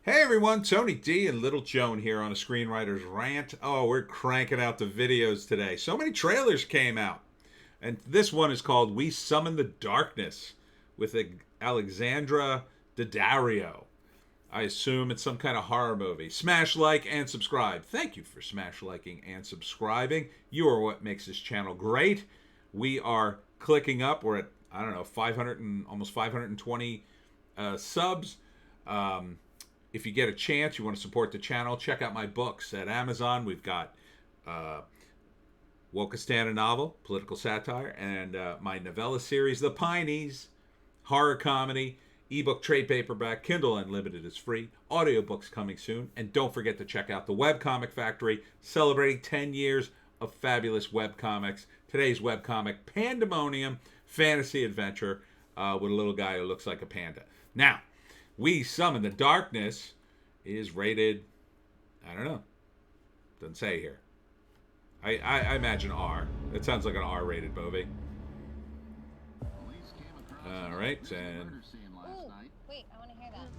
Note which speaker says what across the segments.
Speaker 1: Hey everyone, Tony D and Little Joan here on a Screenwriter's Rant. Oh, we're cranking out the videos today. So many trailers came out. And this one is called We Summon the Darkness with Alexandra Daddario. I assume it's some kind of horror movie. Smash like and subscribe. Thank you for smash liking and subscribing. You are what makes this channel great. We are clicking up. We're at, I don't know, 500 and almost 520 subs. If you get a chance, you want to support the channel, check out my books at Amazon. We've got Wokistana novel, political satire, and my novella series, The Pineys, horror comedy, ebook trade paperback, Kindle Unlimited is free, audiobooks coming soon, and don't forget to check out the Webcomic Factory, celebrating 10 years of fabulous webcomics. Today's webcomic, Pandemonium, fantasy adventure with a little guy who looks like a panda. Now, We Summon the Darkness is rated, I don't know, doesn't say here. I imagine R. It sounds like an R-rated movie. All right, and
Speaker 2: Ooh, wait, I want to hear that.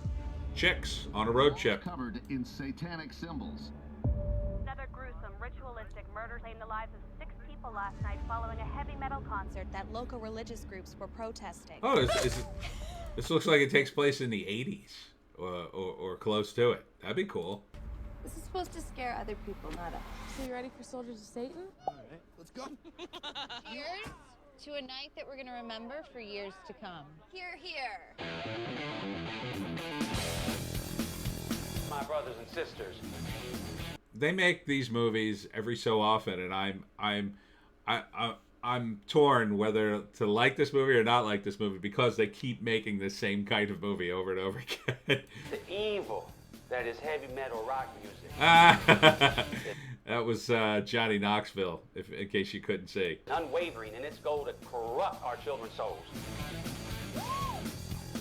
Speaker 1: chicks on a road trip.
Speaker 3: Covered in satanic symbols.
Speaker 4: Another gruesome, ritualistic murder claimed the lives of 6 people last night following a heavy metal concert
Speaker 2: That local religious groups were protesting.
Speaker 1: Oh, this looks like it takes place in the 80s or close to it. That'd be cool.
Speaker 5: This is supposed to scare other people, not us. So you ready for Soldiers of Satan?
Speaker 3: All right, let's go.
Speaker 2: Here's to a night that we're going to remember for years to come. Here, here.
Speaker 6: My brothers and sisters.
Speaker 1: They make these movies every so often, and I'm torn whether to like this movie or not like this movie because they keep making the same kind of movie over and over again.
Speaker 6: The evil that is heavy metal rock music.
Speaker 1: That was Johnny Knoxville, in case you couldn't see.
Speaker 6: Unwavering in its goal to corrupt our children's souls.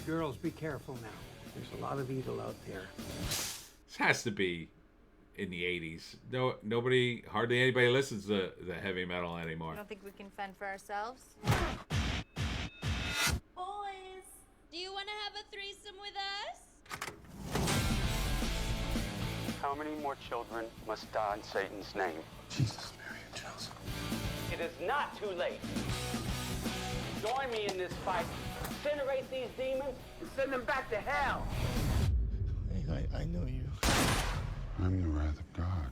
Speaker 7: Girls, be careful now. There's a lot of evil out there.
Speaker 1: This has to be in the 80s. Hardly anybody listens to the heavy metal anymore.
Speaker 2: I don't think we can fend for ourselves.
Speaker 5: Boys!
Speaker 2: Do you want to have a threesome with us?
Speaker 6: How many more children must die in Satan's name?
Speaker 3: Jesus, Mary, and Joseph.
Speaker 6: It is not too late. Join me in this fight. Incinerate these demons and send them back to hell.
Speaker 3: Hey, I know you. I'm the wrath of God.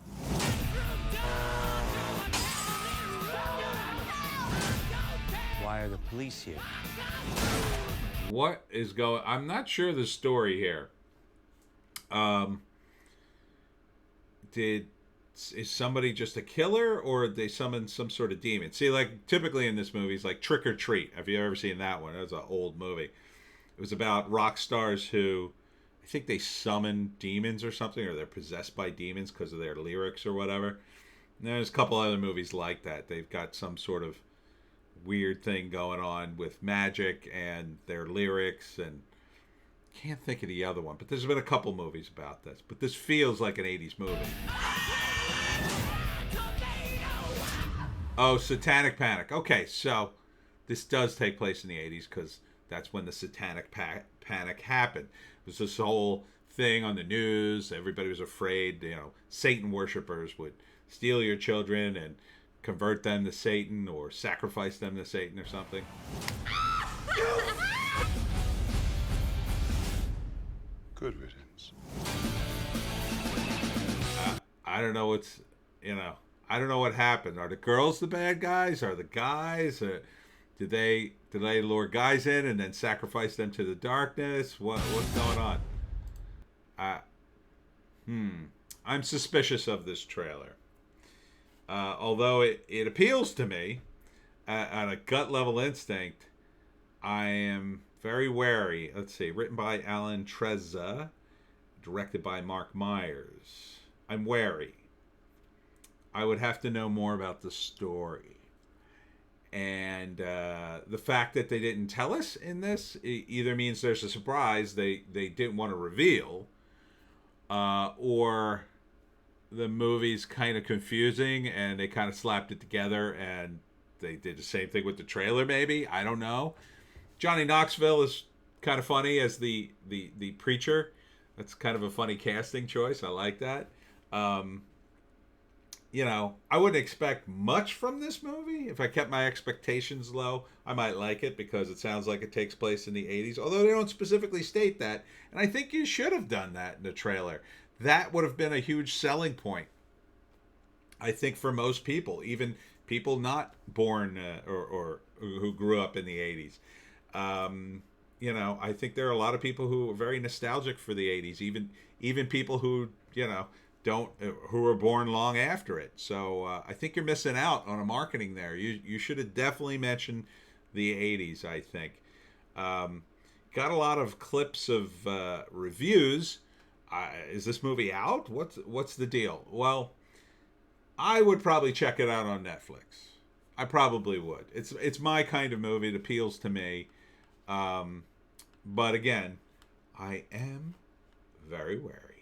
Speaker 8: Why are the police here?
Speaker 1: What is going? I'm not sure the story here. Is somebody just a killer, or did they summon some sort of demon? See, like typically in this movie, it's like Trick or Treat. Have you ever seen that one? It was an old movie. It was about rock stars who, I think they summon demons or something, or they're possessed by demons because of their lyrics or whatever. And there's a couple other movies like that. They've got some sort of weird thing going on with magic and their lyrics, and can't think of the other one, but there's been a couple movies about this. But this feels like an 80s movie. Oh, Satanic Panic. Okay, so this does take place in the 80s because that's when the Satanic Panic happened. It was this whole thing on the news. Everybody was afraid, Satan worshipers would steal your children and convert them to Satan or sacrifice them to Satan or something.
Speaker 3: Good riddance.
Speaker 1: I don't know what's, I don't know what happened. Are the girls the bad guys? Are the guys? Did they lure guys in and then sacrifice them to the darkness? What's going on? I'm suspicious of this trailer. Although it appeals to me on a gut level instinct, I am very wary. Let's see, written by Alan Trezza, directed by Mark Myers. I'm wary. I would have to know more about the story. And the fact that they didn't tell us in this either means there's a surprise they didn't want to reveal, or the movie's kind of confusing and they kind of slapped it together and they did the same thing with the trailer maybe. I don't know. Johnny Knoxville is kind of funny as the preacher. That's kind of a funny casting choice. I like that. You know, I wouldn't expect much from this movie. If I kept my expectations low, I might like it because it sounds like it takes place in the 80s, although they don't specifically state that. And I think you should have done that in the trailer. That would have been a huge selling point, I think, for most people, even people not born or who grew up in the 80s. You know, I think there are a lot of people who are very nostalgic for the 80s, even people who, you know, who were born long after it. So I think you're missing out on a marketing there. You should have definitely mentioned the 80s, I think. Got a lot of clips of reviews. Is this movie out? What's the deal? Well, I would probably check it out on Netflix. I probably would. It's my kind of movie. It appeals to me. But again, I am very wary.